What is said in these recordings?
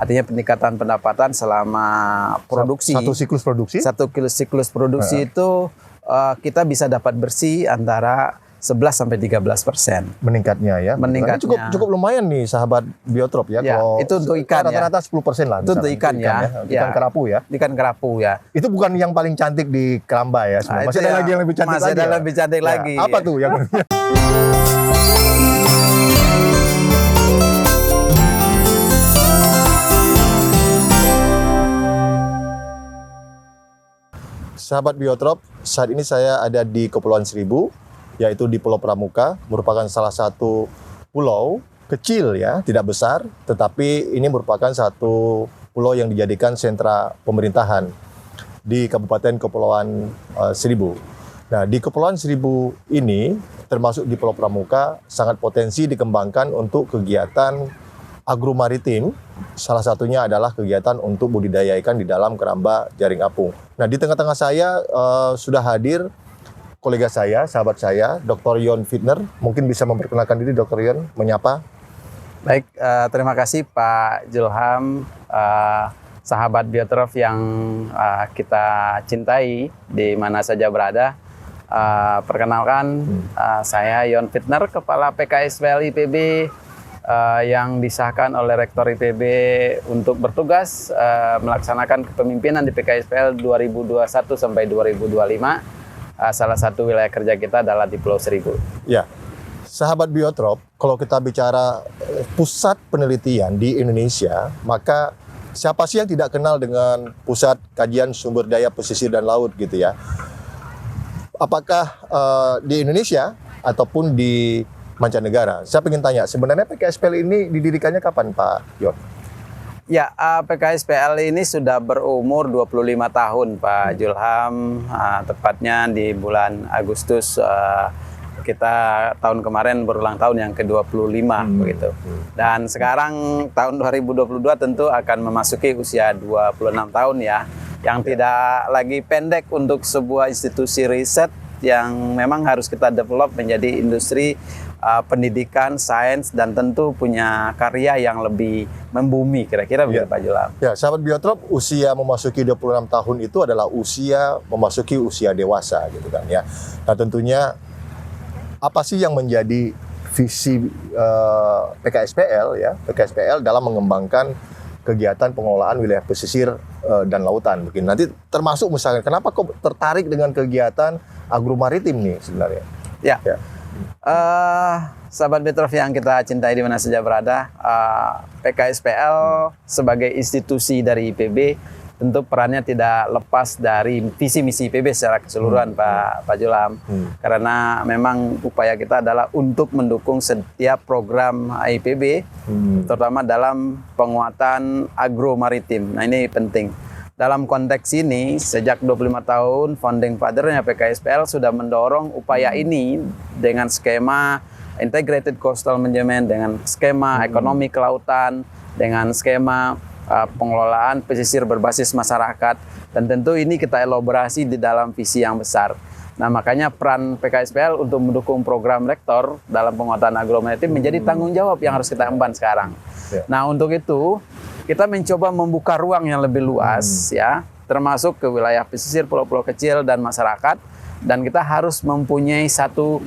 Artinya peningkatan pendapatan selama produksi. Satu siklus produksi? Satu siklus produksi itu kita bisa dapat bersih antara 11-13%. Meningkatnya ya. Meningkatnya. Cukup lumayan nih sahabat Biotrop ya. Ya, kalau itu untuk ikan rata-rata 10% lah. Itu untuk ikan ya. Ikan kerapu ya. Ikan kerapu ya. Itu bukan yang paling cantik di Keramba ya. Masih ada lagi yang lebih cantik lagi. Masih ada lebih cantik lagi. Apa tuh yang Sahabat Biotrop, saat ini saya ada di Kepulauan Seribu, yaitu di Pulau Pramuka, merupakan salah satu pulau kecil ya, tidak besar, tetapi ini merupakan satu pulau yang dijadikan sentra pemerintahan di Kabupaten Kepulauan Seribu. Nah, di Kepulauan Seribu ini, termasuk di Pulau Pramuka, sangat potensi dikembangkan untuk kegiatan agromaritim. Salah satunya adalah kegiatan untuk budidaya ikan di dalam keramba jaring apung. Nah, di tengah-tengah saya sudah hadir kolega saya, sahabat saya, Dr. Yon Fitner. Mungkin bisa memperkenalkan diri Dr. Yon, menyapa. Baik, terima kasih Pak Julham, sahabat Biotrop yang kita cintai di mana saja berada. Perkenalkan, saya Yon Fitner, Kepala PKSPL IPB yang disahkan oleh Rektor IPB untuk bertugas melaksanakan kepemimpinan di PKSPL 2021 sampai 2025. Salah satu wilayah kerja kita adalah di Pulau Seribu. Ya, sahabat Biotrop, kalau kita bicara pusat penelitian di Indonesia, maka siapa sih yang tidak kenal dengan Pusat Kajian Sumber Daya Pesisir dan Laut gitu ya? Apakah di Indonesia ataupun di mancanegara? Saya ingin tanya, sebenarnya PKSPL ini didirikannya kapan, Pak Yon? Ya, PKSPL ini sudah berumur 25 tahun, Pak Julham. Tepatnya di bulan Agustus kita tahun kemarin berulang tahun yang ke-25 begitu. Dan sekarang tahun 2022 tentu akan memasuki usia 26 tahun ya, yang tidak lagi pendek untuk sebuah institusi riset yang memang harus kita develop menjadi industri pendidikan, sains, dan tentu punya karya yang lebih membumi, kira-kira begitu Pak Julham. Ya, sahabat Biotrop, usia memasuki 26 tahun itu adalah usia memasuki usia dewasa gitu kan ya. Nah, tentunya apa sih yang menjadi visi PKSPL ya? PKSPL dalam mengembangkan kegiatan pengelolaan wilayah pesisir dan lautan. Mungkin nanti termasuk misalnya kenapa kok tertarik dengan kegiatan agromaritim nih sebenarnya? Ya. Sahabat Biotrop yang kita cintai di mana saja berada, PKSPL sebagai institusi dari IPB tentu perannya tidak lepas dari visi misi IPB secara keseluruhan Pak Julham. Karena memang upaya kita adalah untuk mendukung setiap program IPB, terutama dalam penguatan agromaritim. Nah, ini penting. Dalam konteks ini, sejak 25 tahun founding father-nya PKSPL sudah mendorong upaya ini dengan skema integrated coastal management, dengan skema ekonomi kelautan, dengan skema pengelolaan pesisir berbasis masyarakat, dan tentu ini kita elaborasi di dalam visi yang besar. Nah, makanya peran PKSPL untuk mendukung program rektor dalam penguatan agromaritim menjadi tanggung jawab yang harus kita emban sekarang. Nah, untuk itu kita mencoba membuka ruang yang lebih luas ya, termasuk ke wilayah pesisir, pulau-pulau kecil dan masyarakat, dan kita harus mempunyai satu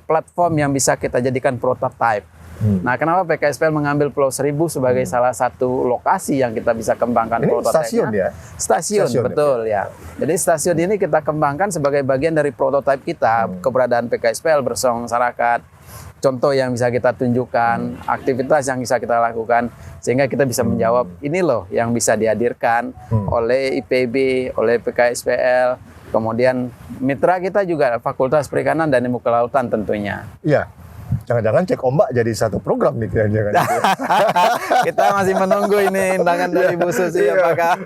platform yang bisa kita jadikan prototype. Nah, kenapa PKSPL mengambil Pulau Seribu sebagai salah satu lokasi yang kita bisa kembangkan prototipe? Stasiun ya? Stasiun betul ya. Jadi stasiun ini kita kembangkan sebagai bagian dari prototipe kita, keberadaan PKSPL bersama masyarakat. Contoh yang bisa kita tunjukkan, aktivitas yang bisa kita lakukan, sehingga kita bisa menjawab ini loh yang bisa dihadirkan oleh IPB, oleh PKSPL, kemudian mitra kita juga Fakultas Perikanan dan Ilmu Kelautan tentunya. Iya. Jangan-jangan cek ombak jadi satu program nih jangan. Kita masih menunggu ini undangan dari Bu Susi apakah.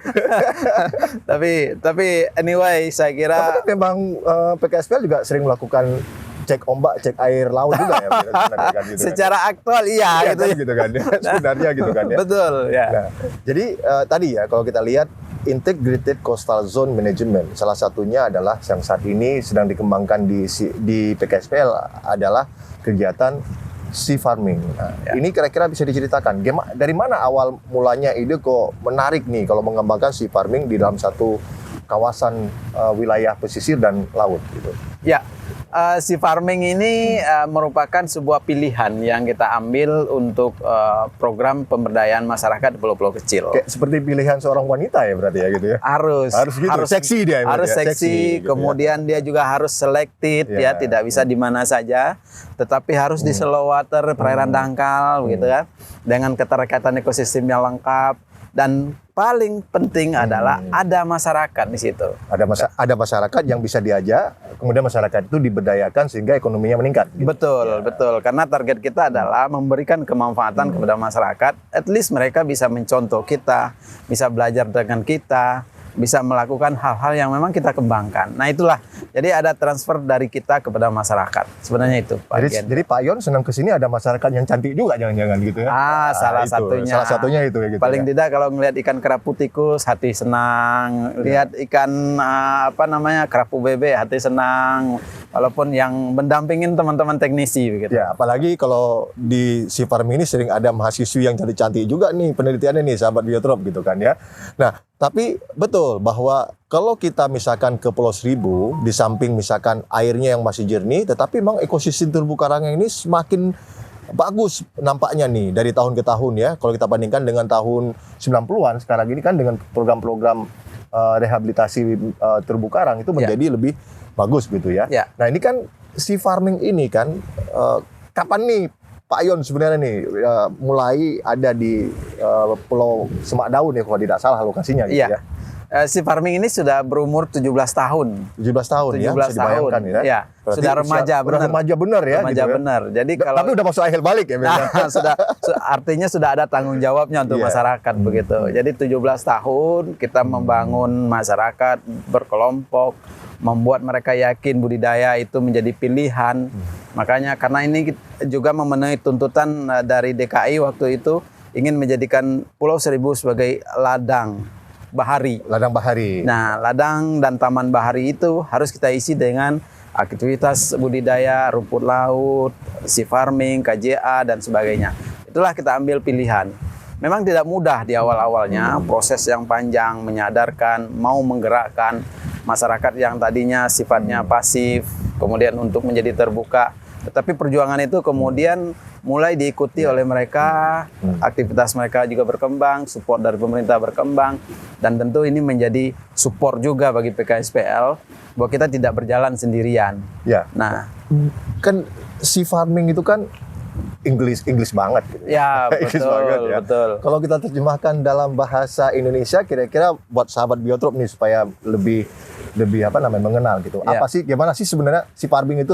tapi anyway saya kira tapi memang PKSPL juga sering melakukan cek ombak, cek air laut juga ya. Kan, gitu, secara kan? Aktual iya gitu kan ya. Sebenarnya gitu kan ya. Betul ya. Nah, jadi tadi ya kalau kita lihat Integrated Coastal Zone Management, salah satunya adalah yang saat ini sedang dikembangkan di PKSPL adalah kegiatan sea farming. Nah, ini kira-kira bisa diceritakan dari mana awal mulanya ide kok menarik nih kalau mengembangkan sea farming di dalam satu kawasan wilayah pesisir dan laut gitu. Ya, sea farming ini merupakan sebuah pilihan yang kita ambil untuk program pemberdayaan masyarakat di pulau-pulau kecil. Kayak seperti pilihan seorang wanita ya berarti ya gitu ya. Harus gitu. Seksi dia. Harus ya? seksi, gitu kemudian dia juga harus selected ya, tidak bisa di mana saja, tetapi harus di slow water, perairan dangkal begitu kan, dengan keterkaitan ekosistem yang lengkap, dan paling penting adalah ada masyarakat di situ. Ada masyarakat yang bisa diajak, kemudian masyarakat itu diberdayakan sehingga ekonominya meningkat. Gitu. Betul. Karena target kita adalah memberikan kemanfaatan kepada masyarakat. At least mereka bisa mencontoh kita, bisa belajar dengan kita, bisa melakukan hal-hal yang memang kita kembangkan. Nah itulah, jadi ada transfer dari kita kepada masyarakat. Sebenarnya itu Pak Gen. Jadi Pak Yon senang kesini ada masyarakat yang cantik juga jangan-jangan gitu ya? Salah satunya itu ya gitu. Paling tidak kalau ngelihat ikan kerapu tikus hati senang, lihat ikan kerapu bebek hati senang, walaupun yang mendampingin teman-teman teknisi begitu. Ya, apalagi kalau di sea farming ini sering ada mahasiswi yang cantik-cantik juga nih penelitiannya nih sahabat biotrop gitu kan ya. Nah, tapi betul bahwa kalau kita misalkan ke Pulau Seribu, di samping misalkan airnya yang masih jernih, tetapi memang ekosistem terumbu karang ini semakin bagus nampaknya nih dari tahun ke tahun ya. Kalau kita bandingkan dengan tahun 90-an, sekarang ini kan dengan program-program rehabilitasi terumbu karang itu menjadi lebih bagus gitu ya. Nah ini kan sea farming ini kan, kapan nih Pak Yon sebenarnya nih mulai ada di Pulau Semak Daun ya kalau tidak salah lokasinya gitu ya. Sea farming ini sudah berumur 17 tahun. 17 tahun 17 ya, bisa dibayangkan ya. Ya, sudah remaja benar. Remaja benar ya. Remaja gitu benar. Ya. Jadi kalau tapi udah masuk akhir balik ya. Artinya sudah ada tanggung jawabnya untuk masyarakat begitu. Jadi 17 tahun kita membangun masyarakat berkelompok, membuat mereka yakin budidaya itu menjadi pilihan. Makanya karena ini juga memenuhi tuntutan dari DKI waktu itu ingin menjadikan Pulau Seribu sebagai ladang bahari. Ladang bahari. Nah, ladang dan taman bahari itu harus kita isi dengan aktivitas budidaya, rumput laut, sea farming, KJA, dan sebagainya. Itulah kita ambil pilihan. Memang tidak mudah di awal-awalnya, proses yang panjang, menyadarkan, mau menggerakkan masyarakat yang tadinya sifatnya pasif, kemudian untuk menjadi terbuka. Tetapi perjuangan itu kemudian mulai diikuti oleh mereka, aktivitas mereka juga berkembang, support dari pemerintah berkembang, dan tentu ini menjadi support juga bagi PKSPL bahwa kita tidak berjalan sendirian. Ya. Nah, kan sea farming itu kan English banget gitu. Ya, betul, betul. Kalau kita terjemahkan dalam bahasa Indonesia, kira-kira buat sahabat biotrop nih supaya lebih mengenal gitu. Apa sih, gimana sih sebenarnya sea farming itu,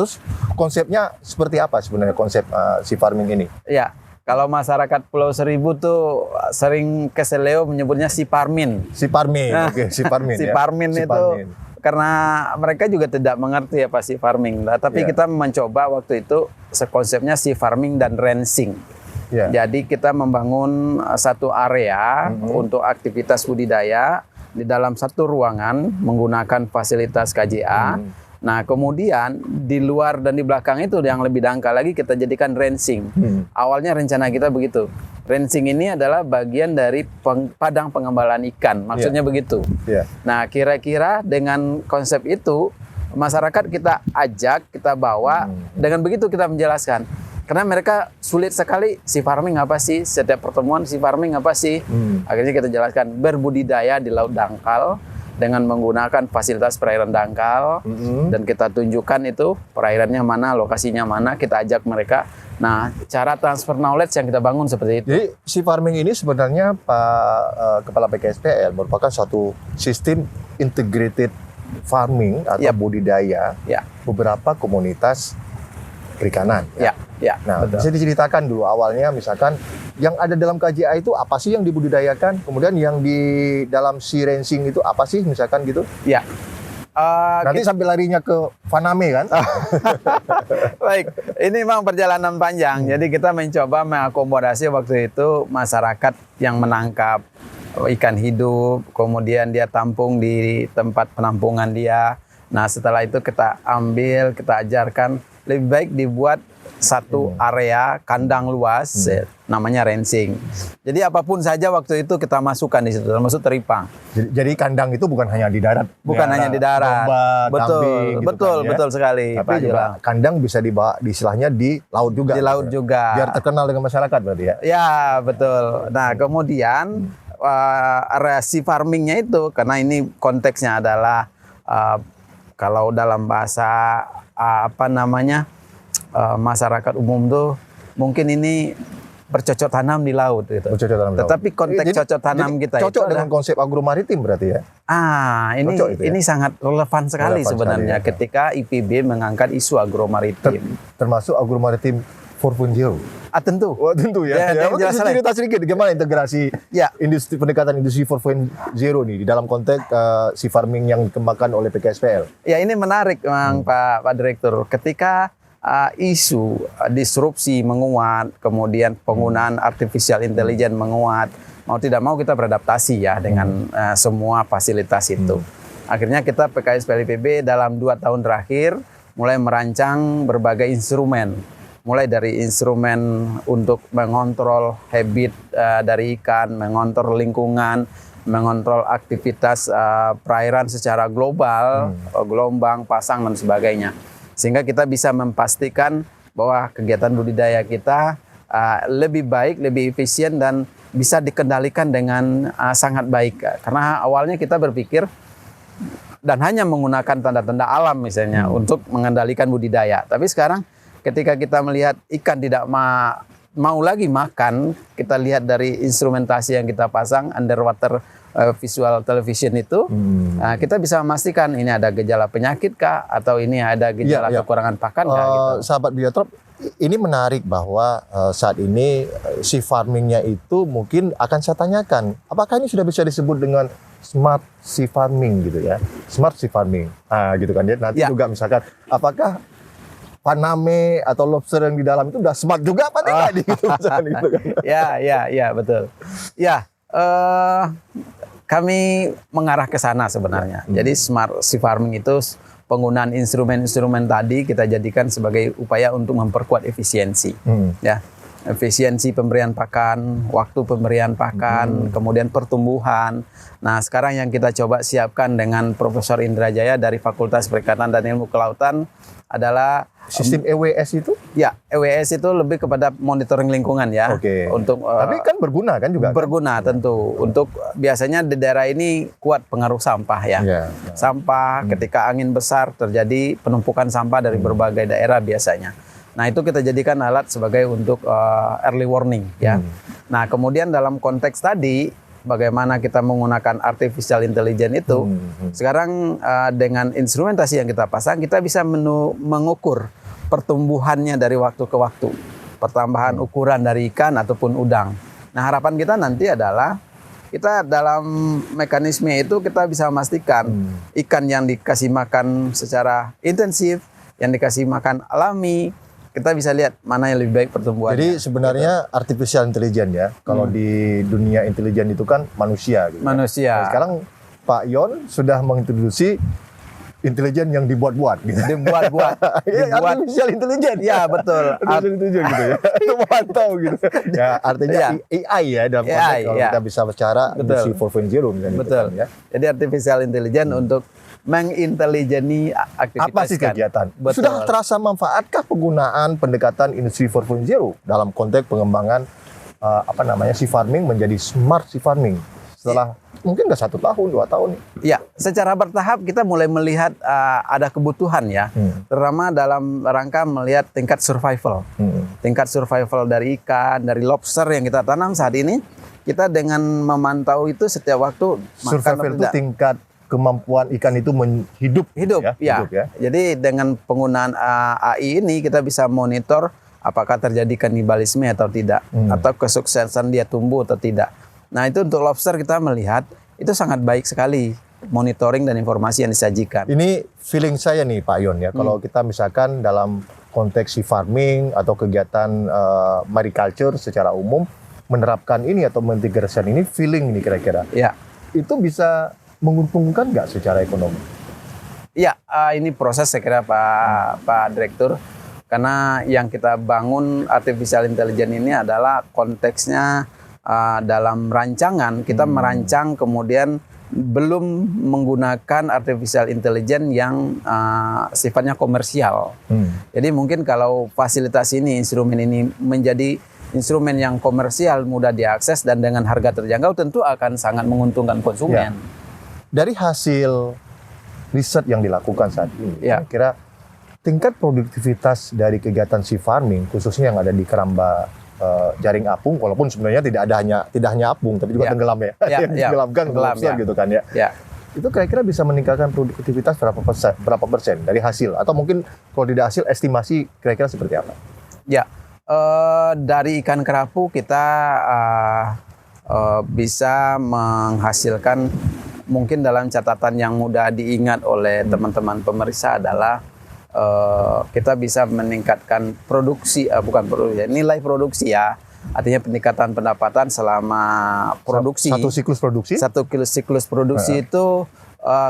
konsepnya seperti apa sebenarnya konsep sea farming ini? Ya, kalau masyarakat Pulau Seribu tuh sering keseleo menyebutnya sea farming. Sea farming, oke, sea farming. Sea farming itu karena mereka juga tidak mengerti apa sea farming. Tapi kita mencoba waktu itu konsepnya sea farming dan ranching. Jadi kita membangun satu area untuk aktivitas budidaya di dalam satu ruangan menggunakan fasilitas KJA. Nah, kemudian di luar dan di belakang itu yang lebih dangkal lagi kita jadikan ranching. Awalnya rencana kita begitu. Ranching ini adalah bagian dari padang pengembalaan ikan, maksudnya begitu. Nah, kira-kira dengan konsep itu masyarakat kita ajak, kita bawa, dengan begitu kita menjelaskan. Karena mereka sulit sekali, sea farming apa sih? Setiap pertemuan sea farming apa sih? Akhirnya kita jelaskan berbudidaya di laut dangkal dengan menggunakan fasilitas perairan dangkal, dan kita tunjukkan itu perairannya mana, lokasinya mana, kita ajak mereka. Nah, cara transfer knowledge yang kita bangun seperti itu. Jadi sea farming ini sebenarnya Pak Kepala PKSPL merupakan suatu sistem integrated farming atau budidaya beberapa komunitas perikanan. Nah, betul. bisa diceritakan dulu awalnya misalkan yang ada dalam KJA itu apa sih yang dibudidayakan, kemudian yang di dalam sea ranching itu apa sih misalkan gitu? Nanti sambil larinya ke Faname kan? Baik, ini memang perjalanan panjang. Jadi kita mencoba mengakomodasi waktu itu masyarakat yang menangkap ikan hidup, kemudian dia tampung di tempat penampungan dia. Nah, setelah itu kita ambil, kita ajarkan lebih baik dibuat satu area kandang luas, namanya rensing. Jadi apapun saja waktu itu kita masukkan di situ, termasuk teripang. Jadi kandang itu bukan hanya di darat. Bukan hanya di darat. Domba, Betul, kambing, gitu betul, kan, ya. betul sekali, Tapi Pak juga Julang. kandang bisa dibawa di istilahnya di laut juga. Di laut gitu ya. juga. Biar terkenal dengan masyarakat berarti ya. Ya, betul. Nah, kemudian area sea farmingnya itu, karena ini konteksnya adalah kalau dalam bahasa masyarakat umum tuh mungkin ini bercocok tanam di laut gitu. Bercocok tanam di laut. Tetapi konteks cocok tanam kita cocok itu dengan konsep agromaritim berarti ya. ini Cocok itu ya? ini sangat relevan sekali Relevan sebenarnya sekali, ya. ketika IPB mengangkat isu agromaritim. Termasuk agromaritim 4.0. Tentu. Oh, tentu ya. Ya, Mungkin jelas sekali. cerita sedikit gimana integrasi Ya. pendekatan industri 4.0 nih di dalam konteks sea farming yang dikembangkan oleh PKSPL. Ya, ini menarik memang Pak Direktur. Ketika isu disrupsi menguat, kemudian penggunaan artificial intelligence menguat, mau tidak mau kita beradaptasi ya dengan semua fasilitas itu. Akhirnya kita PKSPL IPB dalam 2 tahun terakhir mulai merancang berbagai instrumen. Mulai dari instrumen untuk mengontrol habit dari ikan, mengontrol lingkungan, mengontrol aktivitas perairan secara global, gelombang, pasang, dan sebagainya. Sehingga kita bisa memastikan bahwa kegiatan budidaya kita lebih baik, lebih efisien, dan bisa dikendalikan dengan sangat baik. Karena awalnya kita berpikir dan hanya menggunakan tanda-tanda alam misalnya untuk mengendalikan budidaya. Tapi sekarang ketika kita melihat ikan tidak mau lagi makan, kita lihat dari instrumentasi yang kita pasang, underwater visual television itu, kita bisa memastikan ini ada gejala penyakit kah, atau ini ada gejala kekurangan pakan kah gitu. Sahabat Biotrop, ini menarik bahwa saat ini sea farmingnya itu mungkin akan saya tanyakan, apakah ini sudah bisa disebut dengan smart sea farming gitu ya? Smart sea farming, gitu kan ya. Nanti juga misalkan, apakah paname atau lobster yang di dalam itu udah smart juga apa tidak gitu, misalkan, gitu kan? Ya, betul. Ya, kami mengarah ke sana sebenarnya. Jadi smart sea farming itu penggunaan instrumen-instrumen tadi kita jadikan sebagai upaya untuk memperkuat efisiensi. Ya, efisiensi pemberian pakan, waktu pemberian pakan, kemudian pertumbuhan. Nah, sekarang yang kita coba siapkan dengan Profesor Indra Jaya dari Fakultas Perikanan dan Ilmu Kelautan adalah sistem EWS itu? Ya, EWS itu lebih kepada monitoring lingkungan ya. Oke. Untuk tapi kan berguna kan juga? Berguna tentu. Untuk biasanya di daerah ini kuat pengaruh sampah ya. Sampah ketika angin besar terjadi penumpukan sampah dari berbagai daerah biasanya. Nah, itu kita jadikan alat sebagai untuk early warning ya. Nah, kemudian dalam konteks tadi bagaimana kita menggunakan artificial intelligence itu, sekarang dengan instrumentasi yang kita pasang, kita bisa mengukur pertumbuhannya dari waktu ke waktu, pertambahan ukuran dari ikan ataupun udang. Nah, harapan kita nanti adalah kita dalam mekanisme itu kita bisa memastikan ikan yang dikasih makan secara intensif, yang dikasih makan alami, kita bisa lihat mana yang lebih baik pertumbuhannya. Jadi sebenarnya artificial intelligence ya, kalau di dunia intelijen itu kan manusia gitu. Manusia. Nah, sekarang Pak Yon sudah mengintroduksi intelijen yang dibuat-buat gitu. Dibuat-buat. Artificial intelligence. Ya, betul. Artificial intelligence gitu ya. Itu memantau gitu. Ya, artinya AI ya dalam konteks kalau kita bisa bicara industri 4.0 misalnya. Betul. Gitu kan, ya. Jadi artificial intelligence untuk menginteligeni aktivitas apa sih kegiatan? Sudah terasa manfaatkah penggunaan pendekatan industri 4.0 dalam konteks pengembangan sea farming menjadi smart sea farming? Setelah mungkin udah 1 tahun, 2 tahun. Ya, secara bertahap kita mulai melihat ada kebutuhan ya, terutama dalam rangka melihat tingkat survival. Tingkat survival dari ikan, dari lobster yang kita tanam saat ini, kita dengan memantau itu setiap waktu. Survival itu tingkat kemampuan ikan itu hidup ya. Jadi dengan penggunaan AI ini kita bisa monitor apakah terjadi kanibalisme atau tidak, atau kesuksesan dia tumbuh atau tidak. Nah, itu untuk lobster kita melihat itu sangat baik sekali monitoring dan informasi yang disajikan. Ini feeling saya nih Pak Yon ya, kalau kita misalkan dalam konteks sea farming atau kegiatan mariculture secara umum menerapkan ini atau mengintegrasikan ini, feeling ini kira-kira. Ya. Itu bisa menguntungkan nggak secara ekonomi? Ya, ini proses saya kira Pak Direktur. Karena yang kita bangun artificial intelligence ini adalah konteksnya dalam rancangan, kita merancang kemudian belum menggunakan artificial intelligence yang sifatnya komersial. Jadi mungkin kalau fasilitas ini, instrumen ini menjadi instrumen yang komersial, mudah diakses dan dengan harga terjangkau, tentu akan sangat menguntungkan konsumen. Dari hasil riset yang dilakukan saat ini, kira tingkat produktivitas dari kegiatan sea farming, khususnya yang ada di keramba jaring apung, walaupun sebenarnya tidak hanya apung, tapi juga tenggelam ya, yang ditenggelamkan lobster gitu kan ya. Itu kira-kira bisa meningkatkan produktivitas berapa persen dari hasil, atau mungkin kalau tidak hasil estimasi kira-kira seperti apa? Ya, dari ikan kerapu kita bisa menghasilkan, mungkin dalam catatan yang mudah diingat oleh teman-teman pemeriksa adalah kita bisa meningkatkan produksi, nilai produksi ya, artinya peningkatan pendapatan selama produksi. Satu siklus produksi? Satu siklus produksi itu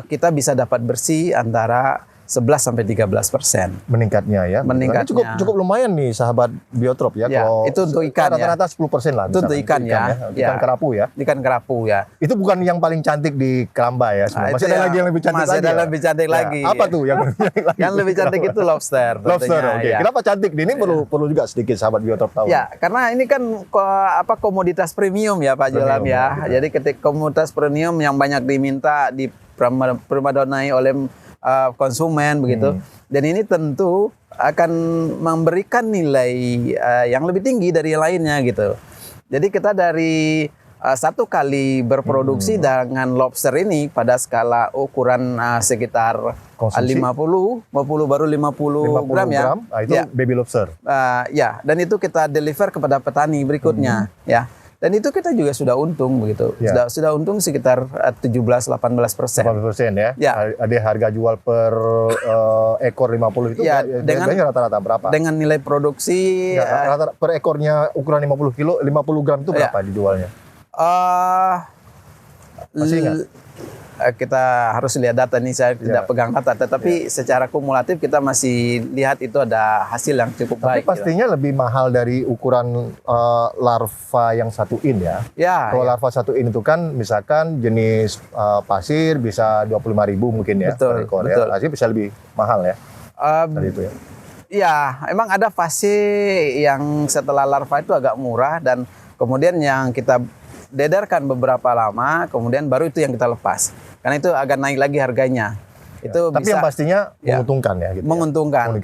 kita bisa dapat bersih antara 11-13%. Meningkatnya ya. Meningkatnya. Cukup lumayan nih sahabat Biotrop ya. Kalau itu untuk ikan rata-rata 10% lah. Itu untuk ikan ya. Ikan kerapu ya. Ikan kerapu ya. Itu bukan yang paling cantik di keramba ya. Masih ada lagi yang lebih cantik lagi. Masih ada lebih cantik lagi. Apa tuh yang lebih cantik lagi? Yang lebih cantik itu lobster. Lobster, oke. Kenapa cantik? Ini perlu juga sedikit sahabat Biotrop tahu. Ya, karena ini kan komoditas premium ya Pak Jolam ya. Jadi ketika komoditas premium yang banyak diminta, diprimadonai oleh konsumen begitu. Dan ini tentu akan memberikan nilai yang lebih tinggi dari yang lainnya gitu. Jadi kita dari satu kali berproduksi dengan lobster ini pada skala ukuran sekitar 50 baru 50 gram ya. Itu baby lobster. Ya, dan itu kita deliver kepada petani berikutnya ya. Dan itu kita juga sudah untung begitu. Sudah untung sekitar 17-18%. 18% ya. Ada harga jual per ekor 50 itu dengan rata-rata berapa? Dengan nilai produksi rata-rata per ekornya ukuran 50 gram itu berapa dijualnya? Masih ingat? Kita harus lihat data nih, saya tidak pegang data, tetapi secara kumulatif kita masih lihat itu ada hasil yang cukup baik. Tapi pastinya lebih mahal dari ukuran larva yang 1 in ya. Kalau larva 1 in itu kan misalkan jenis pasir bisa 25.000 mungkin ya per ekor ya. Pasir bisa lebih mahal ya. Tadi itu ya. Ya, emang ada fase yang setelah larva itu agak murah dan kemudian yang kita dedarkan beberapa lama, kemudian baru itu yang kita lepas. Karena itu agak naik lagi harganya. Itu tapi bisa, yang pastinya menguntungkan ya. Gitu menguntungkan.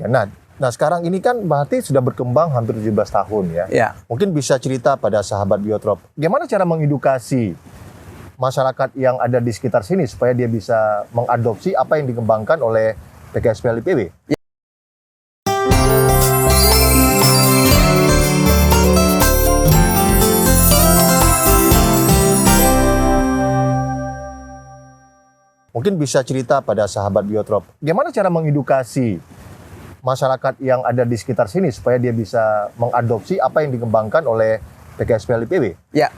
Nah, sekarang ini kan berarti sudah berkembang hampir 17 tahun ya. Mungkin bisa cerita pada sahabat Biotrop, gimana cara mengedukasi masyarakat yang ada di sekitar sini supaya dia bisa mengadopsi apa yang dikembangkan oleh PKSPL IPB? Mungkin bisa cerita pada sahabat Biotrop, gimana cara mengedukasi masyarakat yang ada di sekitar sini supaya dia bisa mengadopsi apa yang dikembangkan oleh PKSPL IPB? Ya,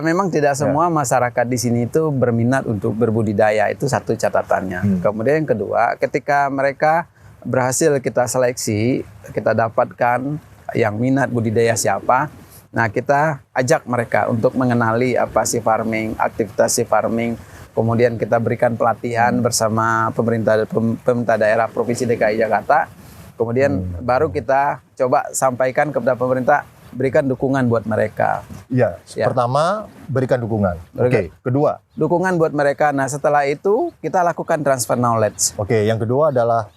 memang tidak semua masyarakat di sini itu berminat untuk berbudidaya, itu satu catatannya. Kemudian yang kedua, ketika mereka berhasil kita seleksi, kita dapatkan yang minat budidaya siapa, nah kita ajak mereka untuk mengenali apa sea farming, aktivitas sea farming. Kemudian kita berikan pelatihan bersama pemerintah daerah Provinsi DKI Jakarta. Kemudian baru kita coba sampaikan kepada pemerintah, berikan dukungan buat mereka. Ya. Pertama berikan dukungan. Oke. Kedua, dukungan buat mereka. Nah, setelah itu kita lakukan transfer knowledge. Oke. Yang kedua adalah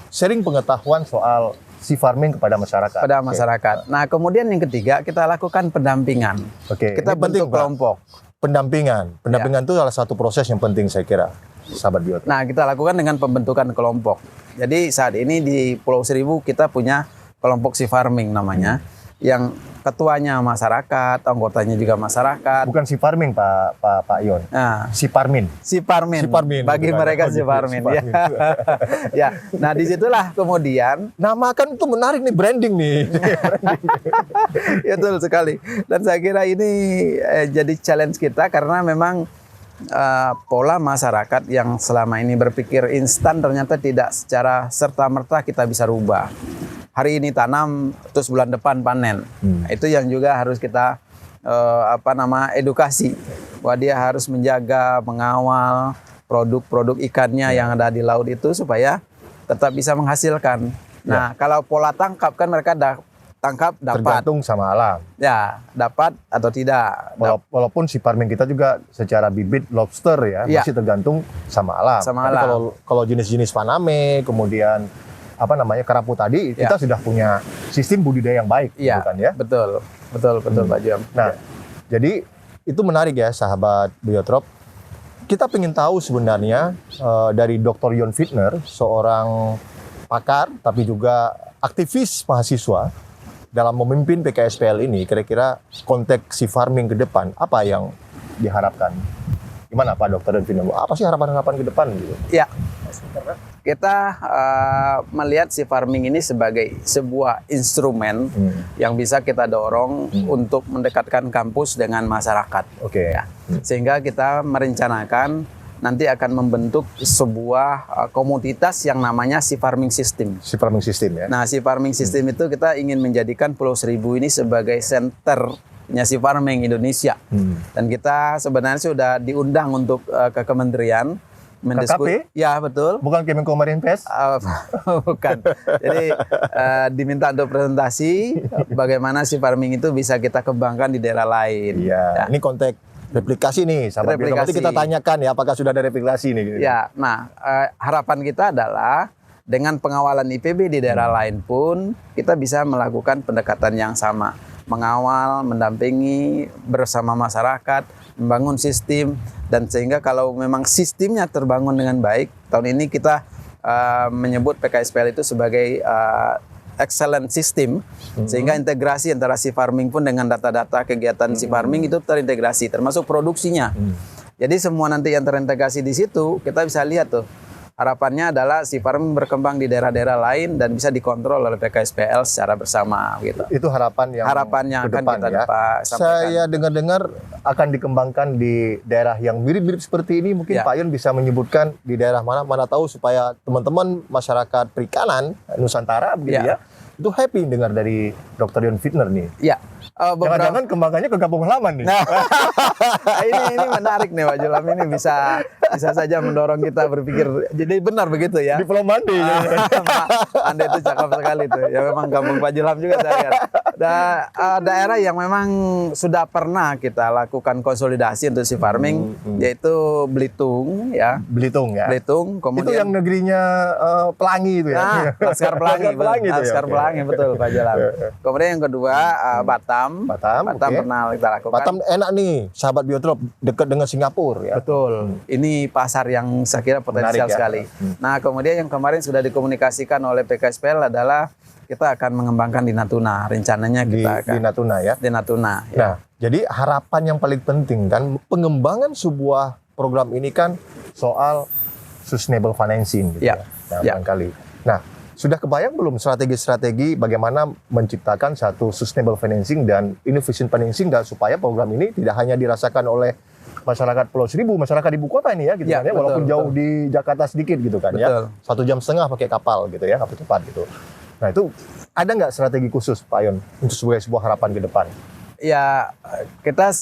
sharing pengetahuan soal sea farming kepada masyarakat. Pada masyarakat. Nah, kemudian yang ketiga kita lakukan pendampingan. Kita bentuk kelompok. Pendampingan itu salah satu proses yang penting saya kira, sahabat Biotrop. Nah, kita lakukan dengan pembentukan kelompok. Jadi saat ini di Pulau Seribu kita punya kelompok sea farming namanya, yang ketuanya masyarakat, anggotanya juga masyarakat. Bukan sea farming Pak Ion. Nah, sea farming. Bagi mereka sea farming. Ya. Nah, disitulah kemudian nama kan itu menarik nih, branding nih. Ya, betul sekali. Dan saya kira ini jadi challenge kita karena memang pola masyarakat yang selama ini berpikir instan ternyata tidak secara serta-merta kita bisa rubah. hari ini tanam terus bulan depan panen. Itu yang juga harus kita edukasi bahwa dia harus menjaga, mengawal produk-produk ikannya yang ada di laut itu supaya tetap bisa menghasilkan. Nah, kalau pola tangkap kan mereka tangkap dapat. Tergantung sama alam. Ya, dapat atau tidak. Walaupun si farming kita juga secara bibit lobster ya, masih tergantung sama alam. Sama tapi alam. kalau jenis-jenis paname, kemudian kerapu tadi, kita sudah punya sistem budidaya yang baik, gitu kan ya? Betul Pak Jom. Nah, jadi itu menarik ya, sahabat Biotrop. Kita ingin tahu sebenarnya dari Dr. Yon Fitner, seorang pakar tapi juga aktivis mahasiswa dalam memimpin PKSPL ini, kira-kira konteks si farming ke depan apa yang diharapkan? Gimana Pak Dr. Yon Fitner? Apa sih harapan-harapan ke depan gitu? Ya, kita melihat si farming ini sebagai sebuah instrumen yang bisa kita dorong untuk mendekatkan kampus dengan masyarakat. Oke. Ya. Sehingga kita merencanakan nanti akan membentuk sebuah komoditas yang namanya si farming system. Si farming system ya. Nah, si farming system itu kita ingin menjadikan Pulau Seribu ini sebagai senternya si farming Indonesia. Dan kita sebenarnya sudah diundang untuk ke kementerian KKP? Ya, betul. Bukan Kemenko Marinvest? Bukan. Jadi diminta untuk presentasi bagaimana si farming itu bisa kita kembangkan di daerah lain. Iya. Ini konteks replikasi nih, sahabat Biotrop. Nanti kita tanyakan ya apakah sudah ada replikasi nih. Ya, nah harapan kita adalah dengan pengawalan IPB di daerah lain pun kita bisa melakukan pendekatan yang sama, mengawal, mendampingi bersama masyarakat, membangun sistem, dan sehingga kalau memang sistemnya terbangun dengan baik, tahun ini kita menyebut PKSPL itu sebagai excellent system, sehingga integrasi antara si farming pun dengan data-data kegiatan si farming itu terintegrasi, termasuk produksinya. Jadi semua nanti yang terintegrasi di situ, kita bisa lihat tuh, harapannya adalah si farming berkembang di daerah-daerah lain dan bisa dikontrol oleh PKSPL secara bersama gitu. Itu harapan yang akan kita sampaikan. Saya dengar-dengar akan dikembangkan di daerah yang mirip-mirip seperti ini. Mungkin Pak Yon bisa menyebutkan di daerah mana tahu supaya teman-teman masyarakat perikanan Nusantara begitu ya. Itu happy dengar dari Dr. Yon Fitner nih. Ya. Jangan-jangan kembangannya ke kampung halaman nih. Nah, ini menarik nih Pak Julam, ini bisa saja mendorong kita berpikir jadi benar begitu ya. Di Pulau Mande. Anda itu cakep sekali tuh. Ya memang kampung Pak Julam juga saya lihat. Daerah yang memang sudah pernah kita lakukan konsolidasi untuk si farming yaitu Belitung ya. Belitung ya. Belitung, kemudian itu yang negerinya Pelangi itu ya. Laskar Pelangi. Laskar Pelangi betul Pak Julam. Kemudian yang kedua Batam okay. Pernah kita lakukan. Batam enak nih, sahabat Biotrop, dekat dengan Singapura ya. Betul. Ini pasar yang saya kira potensial sekali. Nah, kemudian yang kemarin sudah dikomunikasikan oleh PKSPL adalah kita akan mengembangkan di Natuna. Rencananya kita akan di Natuna ya. Di Natuna. Ya. Nah, jadi harapan yang paling penting kan pengembangan sebuah program ini kan soal sustainable financing gitu ya. Barangkali. Nah, sudah kebayang belum strategi-strategi bagaimana menciptakan satu sustainable financing dan innovation financing dan supaya program ini tidak hanya dirasakan oleh masyarakat Pulau Seribu, masyarakat ibu kota ini ya gitu kan ya, walaupun jauh di Jakarta sedikit gitu kan ya. 1,5 jam pakai kapal gitu ya, kapal cepat gitu. Nah, itu ada nggak strategi khusus Pak Yon untuk sebuah harapan ke depan? Ya, kita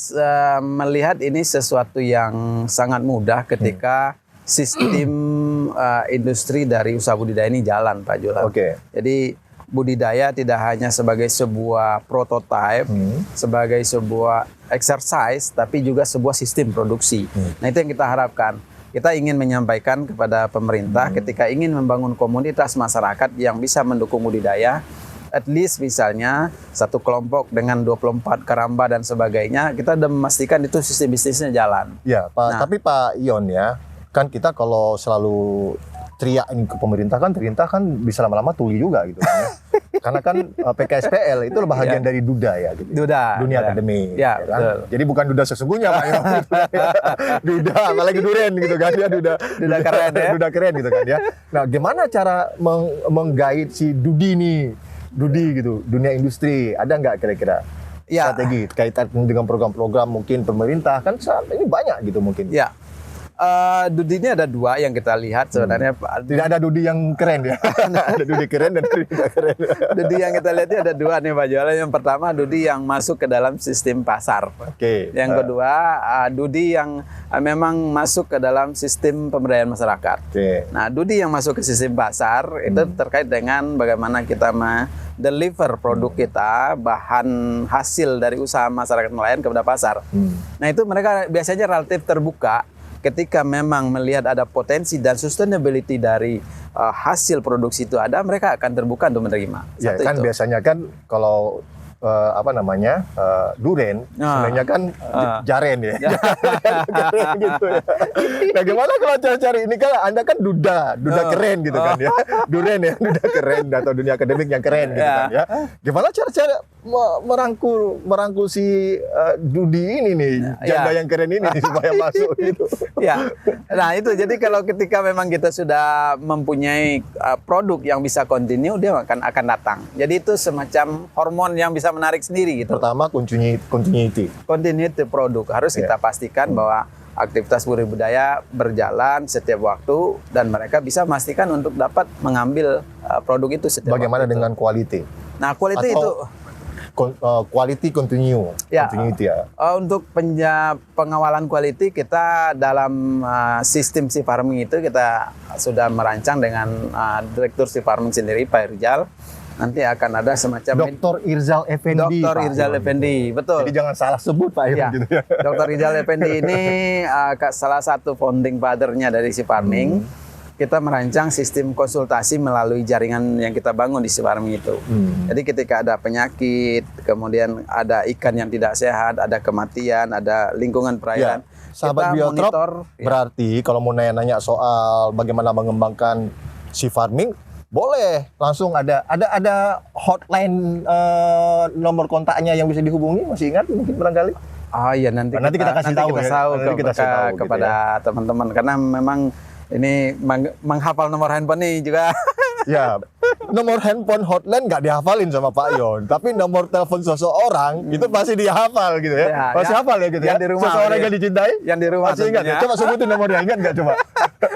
melihat ini sesuatu yang sangat mudah ketika sistem industri dari usaha budidaya ini jalan Pak Julam. Jadi budidaya tidak hanya sebagai sebuah prototipe, sebagai sebuah exercise, tapi juga sebuah sistem produksi. Nah, itu yang kita harapkan. Kita ingin menyampaikan kepada pemerintah ketika ingin membangun komunitas masyarakat yang bisa mendukung budidaya, at least misalnya satu kelompok dengan 24 keramba dan sebagainya, kita sudah memastikan itu sistem bisnisnya jalan. Ya, Pak. Tapi Pak Yon ya, kan kita kalau selalu teriak ini ke pemerintah kan bisa lama-lama tuli juga gitu kan ya. Karena kan PKSPL itu bahagian dari DUDA ya gitu. Dunia akademik. Ya, kan? Jadi bukan DUDA sesungguhnya Pak Yon. DUDA apalagi duren gitu kan ya, DUDA keren ya. DUDA keren gitu kan ya. Nah, gimana cara menggait si Dudi gitu, dunia industri, ada nggak kira-kira strategi kaitan dengan program-program mungkin pemerintah kan saat ini banyak gitu mungkin. Ya. Dudi ini ada dua yang kita lihat sebenarnya. Tidak ada Dudi yang keren ya. Ada Dudi keren dan Dudi tidak keren. Dudi yang kita lihat ini ada dua nih Pak Jola. Yang pertama Dudi yang masuk ke dalam sistem pasar. Oke. Yang kedua Dudi yang memang masuk ke dalam sistem pemberdayaan masyarakat. Oke. Nah, Dudi yang masuk ke sistem pasar itu terkait dengan bagaimana kita deliver produk kita, bahan hasil dari usaha masyarakat nelayan kepada pasar. Nah, itu mereka biasanya relatif terbuka ketika memang melihat ada potensi dan sustainability dari hasil produksi itu ada, mereka akan terbuka untuk menerima. Ya Satu kan itu. biasanya kan kalau duren sebenarnya kan jaren ya. Jaren gitu ya. Nah gimana kalau cari-cari ini kan Anda kan duda keren gitu kan ya. Duren ya, duda keren atau dunia akademik yang keren gitu kan ya. Gimana cara-cara merangkul si Dudi ini nih, janda yang keren ini supaya masuk gitu. Ya. Nah, itu jadi kalau ketika memang kita sudah mempunyai produk yang bisa continue, dia akan datang. Jadi itu semacam hormon yang bisa menarik sendiri gitu. Pertama continuity Produk harus kita pastikan bahwa aktivitas budaya berjalan setiap waktu dan mereka bisa memastikan untuk dapat mengambil produk itu setiap Bagaimana waktu. dengan quality? Nah, quality itu quality continuity ya. Untuk pengawalan quality kita dalam sistem sea farming itu kita sudah merancang dengan Direktur Sea Farming sendiri Pak Irzal. Nanti akan ada semacam Dr. Irzal Effendi. Dr. Irzal Effendi, betul. Jadi jangan salah sebut Pak Ion gitu ya. Dr. Irzal Effendi ini salah satu founding father-nya dari Sea Farming. Kita merancang sistem konsultasi melalui jaringan yang kita bangun di Sea Farming itu. Jadi ketika ada penyakit, kemudian ada ikan yang tidak sehat, ada kematian, ada lingkungan perairan, Sahabat kita Biotrop, monitor. berarti kalau mau nanya soal bagaimana mengembangkan Sea Farming, boleh langsung ada hotline nomor kontaknya yang bisa dihubungi, masih ingat mungkin barangkali? Oh iya, nanti kita kasih tahu kepada teman-teman karena memang ini menghafal nomor handphone ini juga. Ya, nomor handphone hotline nggak dihafalin sama Pak Yon, tapi nomor telepon seseorang itu masih dihafal gitu ya. Masih hafal ya gitu ya. Yang di rumah, seseorang yang dicintai, yang di rumah masih ingat ya. Coba sebutin nomornya, ingat nggak coba?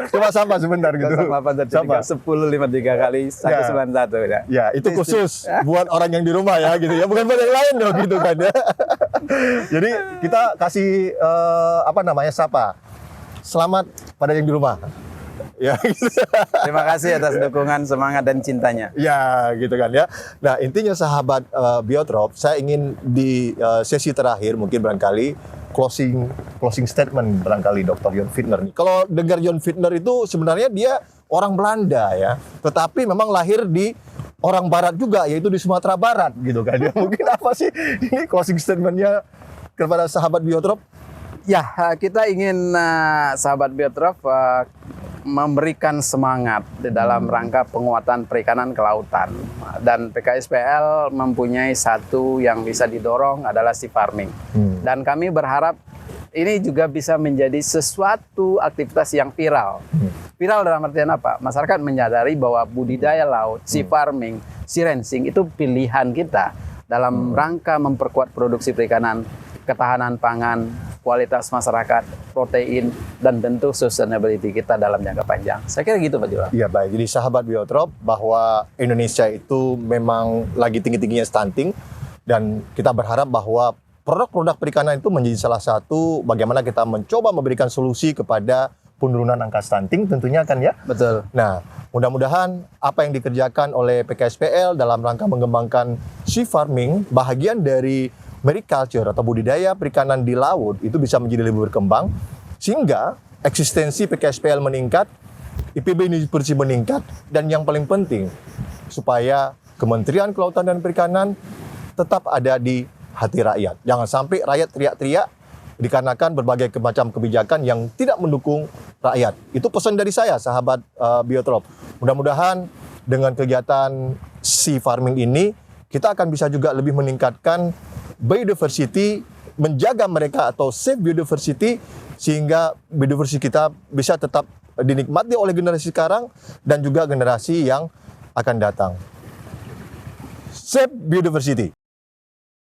Coba sama sebentar gitu. 1053 kali 191 ya. Ya, itu khusus buat orang yang di rumah ya gitu ya, bukan buat yang lain dong gitu kan ya. Jadi kita kasih sapa. Selamat pada yang di rumah. Ya, gitu. Terima kasih atas dukungan, semangat dan cintanya. Ya, gitu kan ya. Nah, intinya sahabat Biotrop, saya ingin di sesi terakhir mungkin barangkali closing statement barangkali Dr. Jon Fitner nih. Kalau dengar Jon Fitner itu sebenarnya dia orang Belanda ya, tetapi memang lahir di orang Barat juga, yaitu di Sumatera Barat gitu kan ya. Mungkin apa sih ini closing statementnya kepada sahabat Biotrop? Ya, kita ingin sahabat Biotrop memberikan semangat di dalam rangka penguatan perikanan ke lautan. Dan PKSPL mempunyai satu yang bisa didorong adalah Sea Farming. Dan kami berharap ini juga bisa menjadi sesuatu aktivitas yang viral. Viral dalam artian apa? Masyarakat menyadari bahwa budidaya laut, sea farming, sea racing itu pilihan kita dalam rangka memperkuat produksi perikanan, ketahanan pangan, kualitas masyarakat, protein, dan tentu sustainability kita dalam jangka panjang. Saya kira gitu Pak Jola. Iya baik, jadi sahabat Biotrop bahwa Indonesia itu memang lagi tinggi-tingginya stunting dan kita berharap bahwa produk-produk perikanan itu menjadi salah satu bagaimana kita mencoba memberikan solusi kepada penurunan angka stunting tentunya kan ya. Betul. Nah, mudah-mudahan apa yang dikerjakan oleh PKSPL dalam rangka mengembangkan sea farming, bahagian dari mariculture atau budidaya perikanan di laut itu bisa menjadi lebih berkembang sehingga eksistensi PKSPL meningkat, IPB University meningkat, dan yang paling penting supaya Kementerian Kelautan dan Perikanan tetap ada di hati rakyat. Jangan sampai rakyat teriak-teriak dikarenakan berbagai macam kebijakan yang tidak mendukung rakyat. Itu pesan dari saya, sahabat Biotrop. Mudah-mudahan dengan kegiatan sea farming ini kita akan bisa juga lebih meningkatkan biodiversity, menjaga mereka atau save biodiversity sehingga biodiversity kita bisa tetap dinikmati oleh generasi sekarang dan juga generasi yang akan datang. Save biodiversity.